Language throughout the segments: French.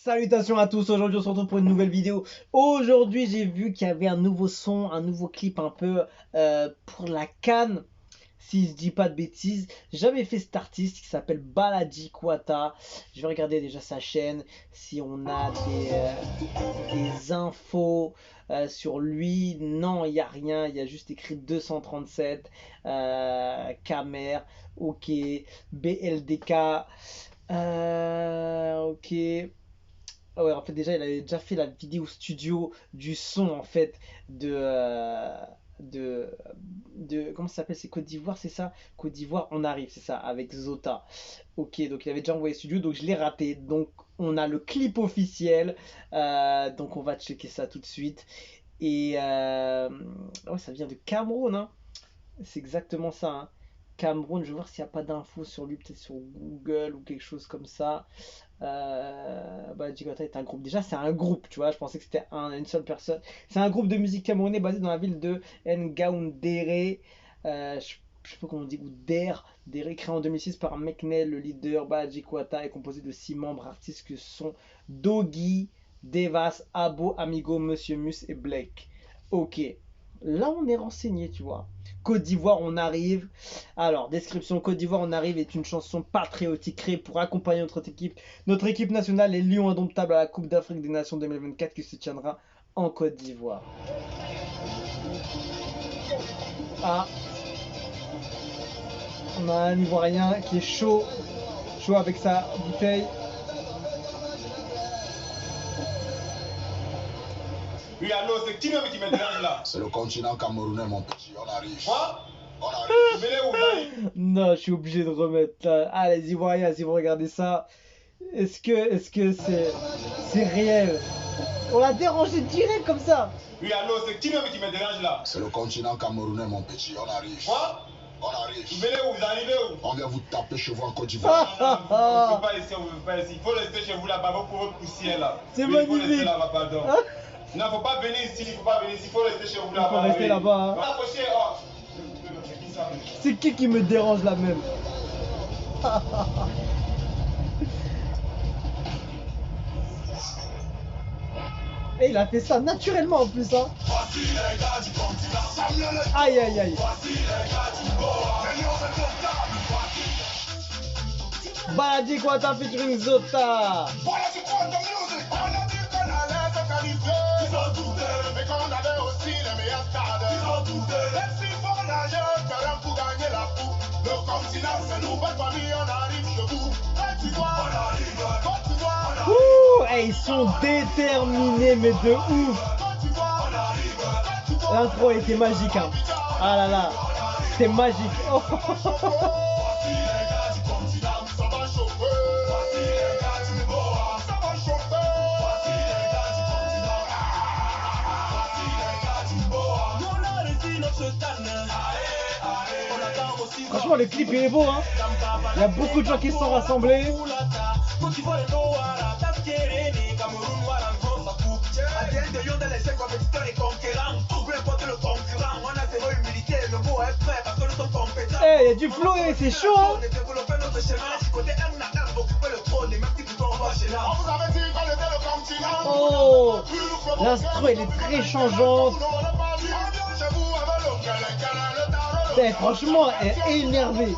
Salutations à tous, aujourd'hui on se retrouve pour une nouvelle vidéo. Aujourd'hui j'ai vu qu'il y avait un nouveau son, un nouveau clip un peu pour la CAN. Si je dis pas de bêtises, j'ai jamais fait cet artiste qui s'appelle Balaji Kwata. Je vais regarder déjà sa chaîne, si on a des infos sur lui. Non, il n'y a rien, il y a juste écrit 237, Kamer, ok, BLDK, ok. Ah ouais, en fait, déjà, il avait déjà fait la vidéo studio du son, en fait, de, comment ça s'appelle? C'est Côte d'Ivoire, c'est ça? Côte d'Ivoire, on arrive, c'est ça, avec Zota. Ok, donc il avait déjà envoyé studio, donc je l'ai raté. Donc, on a le clip officiel. Donc, on va checker ça tout de suite. Et, ouais, ça vient de Cameroun, hein. C'est exactement ça, hein. Cameroun, je vais voir s'il n'y a pas d'infos sur lui, peut-être sur Google ou quelque chose comme ça. Bah, Jigota est un groupe. Déjà, c'est un groupe, tu vois. Je pensais que c'était une seule personne. C'est un groupe de musique camerounais basé dans la ville de Ngaoundéré. Je sais pas comment on dit, ou Déré, créé en 2006 par Meknel, le leader. Bah, Jikwata est composé de 6 membres artistes que sont Dogi, Devas, Abo, Amigo, Monsieur Mus et Blake. Ok, là on est renseigné, tu vois. Côte d'Ivoire, on arrive. Alors, description: Côte d'Ivoire, on arrive est une chanson patriotique créée pour accompagner notre équipe. Notre équipe nationale, les Lions indomptables, à la Coupe d'Afrique des Nations 2024 qui se tiendra en Côte d'Ivoire. Ah, on a un Ivoirien qui est chaud avec sa bouteille. Oui, allô, c'est qui même qui me dérange là? C'est le continent camerounais, mon petit. On arrive. Quoi? On arrive. Non, je suis obligé de remettre là. Ah, les Ivoiriens, si vous regardez ça, est-ce que c'est réel? On l'a dérangé direct comme ça. Oui, allô, c'est qui même qui me dérange là? C'est le continent camerounais, mon petit. On arrive. Quoi? On arrive. Vous venez où? Vous arrivez où? On vient vous taper chez vous en Côte d'Ivoire. Non, vous ne pouvez pas ici, vous ne pouvez pas ici. Il faut rester chez vous là-bas pour votre poussière là. C'est oui, il faut magnifique. rester là-bas, pardon. Non, faut pas venir ici, il faut pas venir ici, il faut rester chez vous là-bas. Il faut rester là-bas, hein. Accrochez, oh. C'est qui me dérange là même? Et il a fait ça naturellement en plus, hein. Aïe aïe aïe. Balaji Kwata featuring Zota. Hey, ils sont déterminés, mais de ouf. L'intro était magique, hein. Ah là là, c'était magique. Oh. Franchement, le clip il est beau, hein. Il y a beaucoup de gens qui se sont rassemblés. Eh, il y a du flow et c'est chaud, hein. Oh, l'instru elle est très changeante. Eh, franchement, elle est énervée.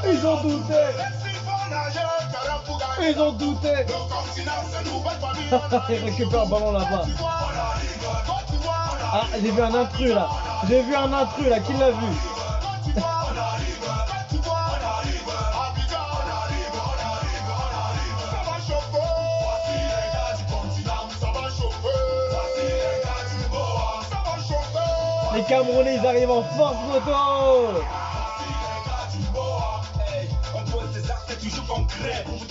Ils ont douté. Il récupère un ballon là-bas. Ah, j'ai vu un intrus là. Qui l'a vu? Les Camerounais, ils arrivent en force moto.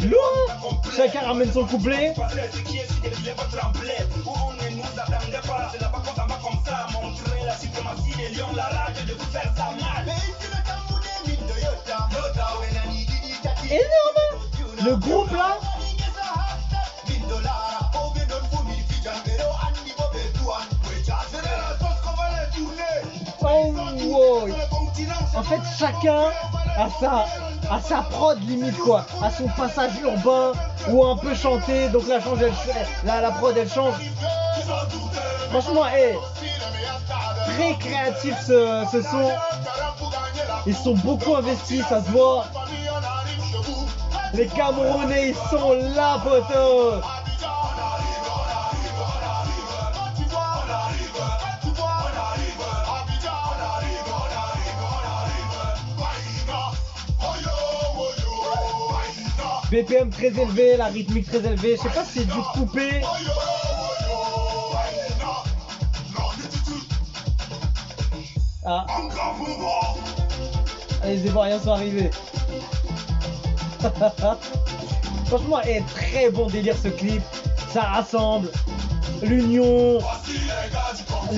Lourd. Chacun ramène son couplet. Énorme. Le groupe là. Oh, wow. En fait, chacun a sa prod limite quoi, a son passage urbain ou un peu chanté. Donc la prod elle change. Franchement, très créatif ce son. Ils sont beaucoup investis, ça se voit. Les Camerounais, ils sont là, poteau. BPM très élevé, la rythmique très élevée. Je sais pas si c'est du coupé. Ah. Allez, les Ivoiriens sont arrivés. Franchement, très bon délire ce clip. Ça rassemble. L'union.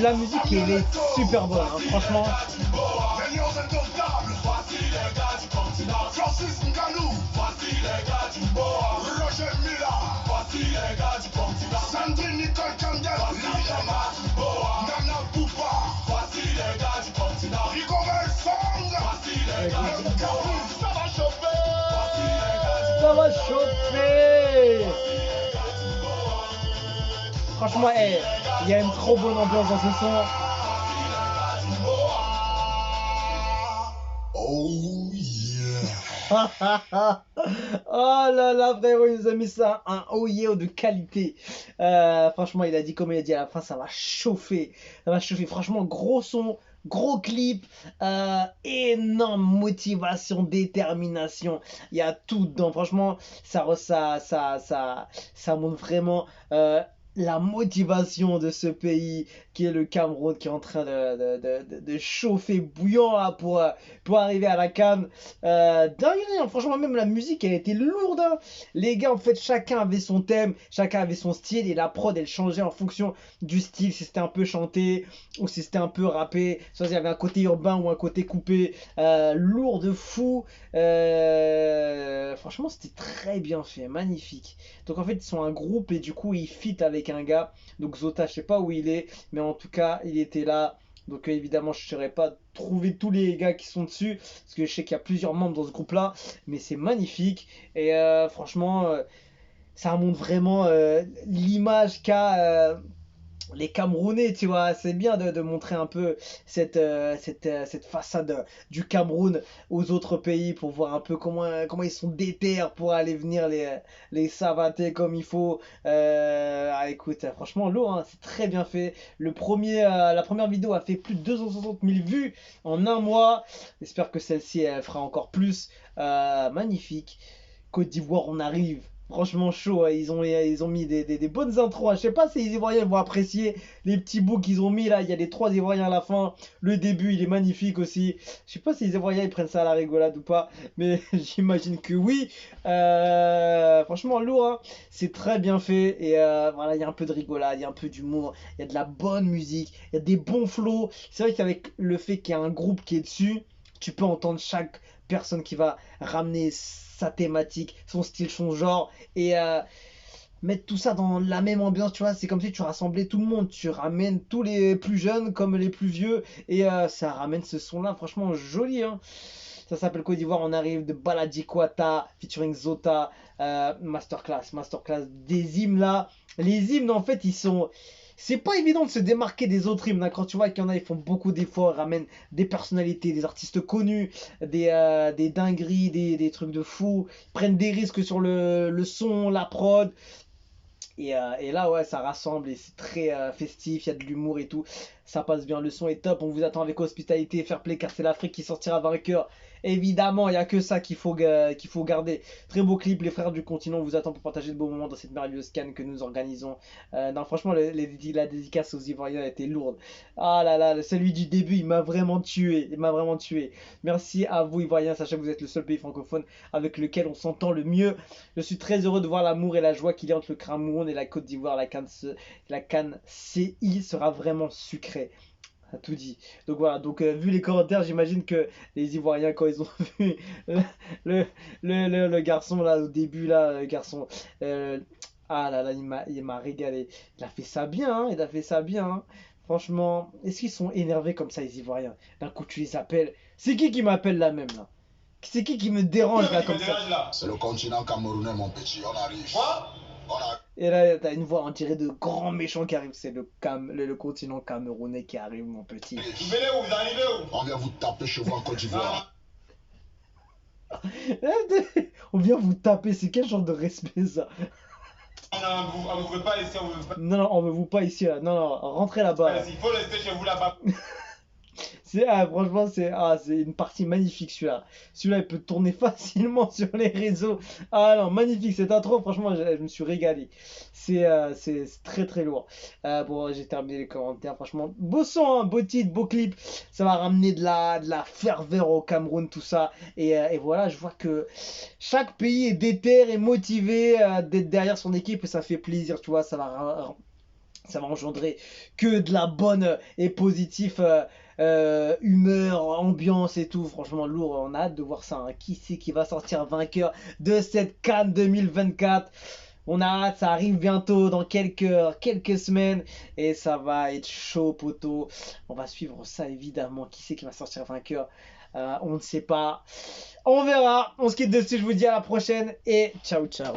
La musique, elle est super bonne, hein, franchement. Ça va chauffer. Franchement, il y a une trop bonne ambiance dans ce son. Oh yeah. Oh là là, frérot, il nous a mis ça, un oh yeah de qualité. Franchement, il a dit, comme il a dit à la fin, ça va chauffer. Ça va chauffer. Franchement, gros son, gros clip, énorme motivation, détermination. Il y a tout dedans. Franchement, ça montre vraiment la motivation de ce pays qui est le Cameroun, qui est en train de chauffer bouillant là, pour arriver à la CAN. Dinguerie, hein. Franchement, même la musique, elle était lourde, hein. Les gars, en fait, chacun avait son thème, chacun avait son style, et la prod, elle changeait en fonction du style, si c'était un peu chanté, ou si c'était un peu rappé, soit il y avait un côté urbain ou un côté coupé, lourd de fou. Franchement, c'était très bien fait, magnifique. Donc en fait, ils sont un groupe et du coup, ils fit avec un gars. Donc Zota, je sais pas où il est, mais en tout cas, il était là. Donc évidemment, je ne saurais pas trouver tous les gars qui sont dessus, parce que je sais qu'il y a plusieurs membres dans ce groupe-là, mais c'est magnifique. Et franchement, ça montre vraiment l'image qu'a les Camerounais, tu vois. C'est bien de montrer un peu cette façade du Cameroun aux autres pays pour voir un peu comment ils sont déter pour aller venir les savater comme il faut. Écoute, franchement, lourd, hein, c'est très bien fait. La première vidéo a fait plus de 260 000 vues en un mois. J'espère que celle-ci, elle fera encore plus. Magnifique. Côte d'Ivoire, on arrive. Franchement chaud, hein. Ils ont mis des bonnes intros, hein. Je sais pas si les Ivoiriens vont apprécier les petits bouts qu'ils ont mis là. Il y a les 3 Ivoiriens à la fin. Le début, il est magnifique aussi. Je sais pas si les Ivoiriens ils prennent ça à la rigolade ou pas, mais j'imagine que oui. Franchement lourd, hein. C'est très bien fait. Et voilà, il y a un peu de rigolade, il y a un peu d'humour, il y a de la bonne musique, il y a des bons flows. C'est vrai qu'avec le fait qu'il y a un groupe qui est dessus, tu peux entendre chaque personne qui va ramener sa thématique, son style, son genre, et mettre tout ça dans la même ambiance, tu vois. C'est comme si tu rassemblais tout le monde, tu ramènes tous les plus jeunes comme les plus vieux, et ça ramène ce son-là, franchement joli, hein. Ça s'appelle Côte d'Ivoire, on arrive de Baladi Kwata, featuring Zota, masterclass des hymnes là. Les hymnes, en fait, ils sont... C'est pas évident de se démarquer des autres hymnes, hein. Quand tu vois qu'il y en a, ils font beaucoup d'efforts, ils ramènent des personnalités, des artistes connus, des dingueries, des trucs de fou, ils prennent des risques sur le son, la prod. Et là, ouais, ça rassemble et c'est très festif, il y a de l'humour et tout. Ça passe bien, le son est top. On vous attend avec hospitalité et fair play car c'est l'Afrique qui sortira vainqueur. Évidemment, il n'y a que ça qu'il faut garder. Très beau clip, les frères du continent. On vous attend pour partager de beaux moments dans cette merveilleuse CAN que nous organisons. Non, franchement, la dédicace aux Ivoiriens a été lourde. Ah là là, celui du début, il m'a vraiment tué. Il m'a vraiment tué. Merci à vous, Ivoiriens. Sachez que vous êtes le seul pays francophone avec lequel on s'entend le mieux. Je suis très heureux de voir l'amour et la joie qu'il y a entre le Cameroun et la Côte d'Ivoire. La CAN CI sera vraiment sucrée. A tout dit. Donc voilà, donc vu les commentaires, j'imagine que les Ivoiriens, quand ils ont vu le garçon là au début, là, le garçon, ah là là, il m'a régalé. Il a fait ça bien, hein, il a fait ça bien, hein. Franchement, est-ce qu'ils sont énervés comme ça, les Ivoiriens? D'un coup, tu les appelles. C'est qui m'appelle là même là? C'est qui me dérange là Qui comme me ça? dérange là? C'est le continent camerounais, mon petit. On arrive. Quoi? On arrive. Et là, t'as une voix, on dirait de grands méchants qui arrivent. C'est le continent camerounais qui arrive, mon petit. Vous venez où? Vous arrivez où? On vient vous taper chez vous en Côte d'Ivoire. On vient vous taper, c'est quel genre de respect ça? On ne veut pas ici, on ne veut pas Non, non, on veut vous pas ici là. Non, non, rentrez là-bas. ici. Il faut rester chez vous là-bas. Franchement, c'est une partie magnifique celui-là. Celui-là, il peut tourner facilement sur les réseaux. Ah non, magnifique cette intro. Franchement, je me suis régalé. C'est très très lourd. Bon, j'ai terminé les commentaires. Franchement, beau son, hein, beau titre, beau clip. Ça va ramener de la ferveur au Cameroun, tout ça. Et voilà, je vois que chaque pays est déter et motivé d'être derrière son équipe et ça fait plaisir, tu vois. Ça va engendrer que de la bonne et positive humeur, ambiance et tout. Franchement, lourd. On a hâte de voir ça, hein. Qui c'est qui va sortir vainqueur de cette CAN 2024? On a hâte, ça arrive bientôt dans quelques heures, quelques semaines. Et ça va être chaud, poteau. On va suivre ça évidemment. Qui c'est qui va sortir vainqueur? On ne sait pas. On verra. On se quitte dessus. Je vous dis à la prochaine. Et ciao, ciao.